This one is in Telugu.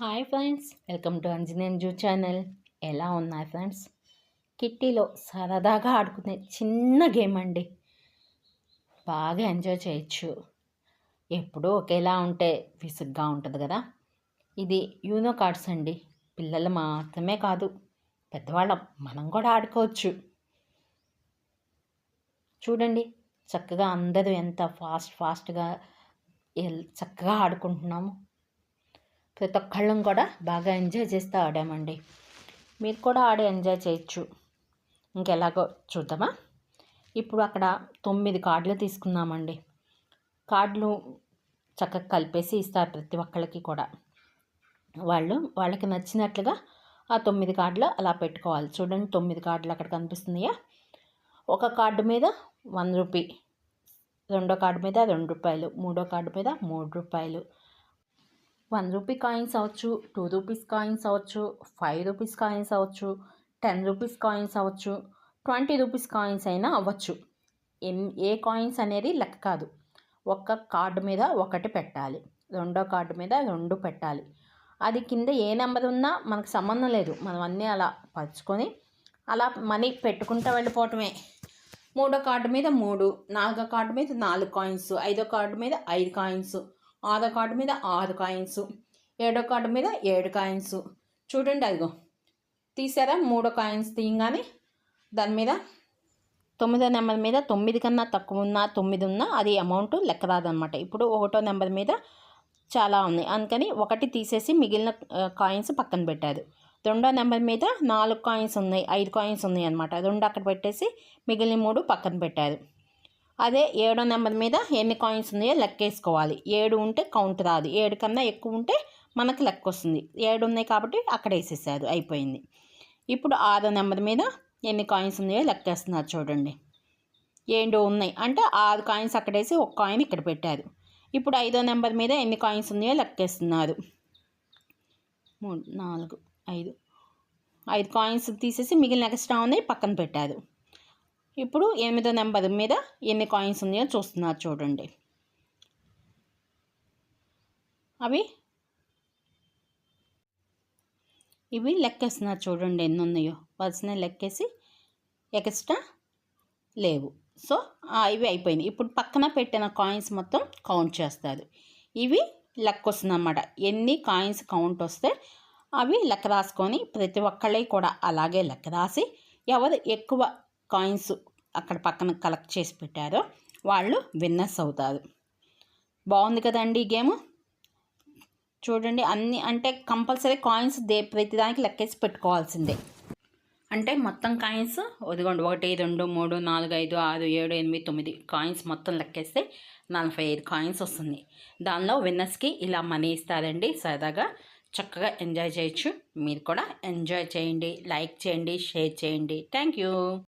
హాయ్ ఫ్రెండ్స్, వెల్కమ్ టు అంజనేంజు ఛానల్. ఎలా ఉన్నారు ఫ్రెండ్స్? కిట్టీలో సరదాగా ఆడుకునే చిన్న గేమ్ అండి. బాగా ఎంజాయ్ చేయొచ్చు. ఎప్పుడూ ఒకేలా ఉంటే విసుగ్గా ఉంటుంది కదా. ఇది యూనో కార్డ్స్ అండి. పిల్లలు మాత్రమే కాదు, పెద్దవాళ్ళం మనం కూడా ఆడుకోవచ్చు. చూడండి, చక్కగా అందరూ ఎంత ఫాస్ట్గా చక్కగా ఆడుకుంటున్నాము. ప్రతి ఒక్కళ్ళం కూడా బాగా ఎంజాయ్ చేస్తూ ఆడామండి. మీరు కూడా ఆడి ఎంజాయ్ చేయొచ్చు. ఇంకెలాగో చూద్దామా? ఇప్పుడు అక్కడ 9 కార్డులు తీసుకున్నామండి. కార్డులు చక్కగా కలిపేసి ఇస్తారు ప్రతి ఒక్కళ్ళకి కూడా. వాళ్ళకి నచ్చినట్లుగా ఆ 9 కార్డులు అలా పెట్టుకోవాలి. చూడండి, 9 కార్డులు అక్కడ కనిపిస్తున్నాయా? ఒక కార్డు మీద 1 రూపీ, రెండో కార్డు మీద 2 రూపాయలు, మూడో కార్డు మీద 3 రూపాయలు. 1 రూపీ కాయిన్స్ అవ్వచ్చు, 2 రూపీస్ కాయిన్స్ అవ్వచ్చు, 5 రూపీస్ కాయిన్స్ అవ్వచ్చు, 10 రూపీస్ కాయిన్స్ అవ్వచ్చు, 20 రూపీస్ కాయిన్స్ అయినా అవ్వచ్చు. ఏ కాయిన్స్ అనేది లెక్క కాదు. ఒక్క కార్డు మీద ఒకటి పెట్టాలి, రెండో కార్డు మీద 2 పెట్టాలి. అది కింద ఏ నెంబర్ ఉన్నా మనకు సంబంధం లేదు. మనం అన్నీ అలా పరుచుకొని అలా మనీ పెట్టుకుంటూ వెళ్ళిపోవటమే. మూడో కార్డు మీద 3, నాలుగో కార్డు మీద 4 కాయిన్స్, ఐదో కార్డు మీద 5 కాయిన్స్, ఆరో కార్డు మీద 6 కాయిన్స్, ఏడో కార్డు మీద 7 కాయిన్స్. చూడండి, అదిగో తీసారా? 3 కాయిన్స్ తీయగానే దాని మీద 9వ నెంబర్ మీద 9 కన్నా తక్కువ ఉన్నా 9 ఉన్నా అది అమౌంట్ లెక్క రాదనమాట. ఇప్పుడు 1వ నెంబర్ మీద చాలా ఉన్నాయి, అందుకని 1 తీసేసి మిగిలిన కాయిన్స్ పక్కన పెట్టారు. 2వ నెంబర్ మీద 4 కాయిన్స్ ఉన్నాయి, 5 కాయిన్స్ ఉన్నాయి అనమాట. 2 అక్కడ పెట్టేసి మిగిలిన 3 పక్కన పెట్టారు. అదే 7వ నెంబర్ మీద ఎన్ని కాయిన్స్ ఉన్నాయో లెక్కేసుకోవాలి. 7 ఉంటే కౌంట్ రాదు, 7 కన్నా ఎక్కువ ఉంటే మనకు లెక్క వస్తుంది. 7 ఉన్నాయి కాబట్టి అక్కడ వేసేసారు, అయిపోయింది. ఇప్పుడు 6వ నెంబర్ మీద ఎన్ని కాయిన్స్ ఉన్నాయో లెక్కేస్తున్నారు. చూడండి, 7 ఉన్నాయి అంటే 6 కాయిన్స్ అక్కడ వేసి 1 కాయిన్ ఇక్కడ పెట్టారు. ఇప్పుడు 5వ నెంబర్ మీద ఎన్ని కాయిన్స్ ఉన్నాయో లెక్కేస్తున్నారు. 3, 4, 5 కాయిన్స్ తీసేసి మిగిలిన ఎక్స్ట్రా ఉన్నాయి పక్కన పెట్టారు. ఇప్పుడు 8వ నెంబర్ మీద ఎన్ని కాయిన్స్ ఉన్నాయో చూస్తున్నారు. చూడండి, ఇవి లెక్కేస్తున్నారు. చూడండి ఎన్ని ఉన్నాయో వరుసనే లెక్కేసి ఎక్స్ట్రా లేవు. సో ఇవి అయిపోయినాయి. ఇప్పుడు పక్కన పెట్టిన కాయిన్స్ మొత్తం కౌంట్ చేస్తారు. ఇవి లెక్క వస్తుంది అన్నమాట. ఎన్ని కాయిన్స్ కౌంట్ వస్తే అవి లెక్క రాసుకొని ప్రతి ఒక్కళ్ళవి కూడా అలాగే లెక్క రాసి ఎవరు ఎక్కువ కాయిన్స్ అక్కడ పక్కన కలెక్ట్ చేసి పెట్టారో వాళ్ళు విన్నర్స్ అవుతారు. బాగుంది కదండి ఈ గేమ్. చూడండి, అన్ని అంటే కంపల్సరీ కాయిన్స్ ప్రతిదానికి లెక్కేసి పెట్టుకోవాల్సిందే. అంటే మొత్తం కాయిన్స్ వదిగోండి, 1, 2, 3, 4, 5, 6, 7, 8, 9 కాయిన్స్ మొత్తం లెక్కేస్తే 45 కాయిన్స్ వస్తుంది. దానిలో విన్నర్స్కి ఇలా మనీ ఇస్తారండి. సరదాగా చక్కగా ఎంజాయ్ చేయొచ్చు. మీరు కూడా ఎంజాయ్ చేయండి, లైక్ చేయండి, షేర్ చేయండి. Thank you.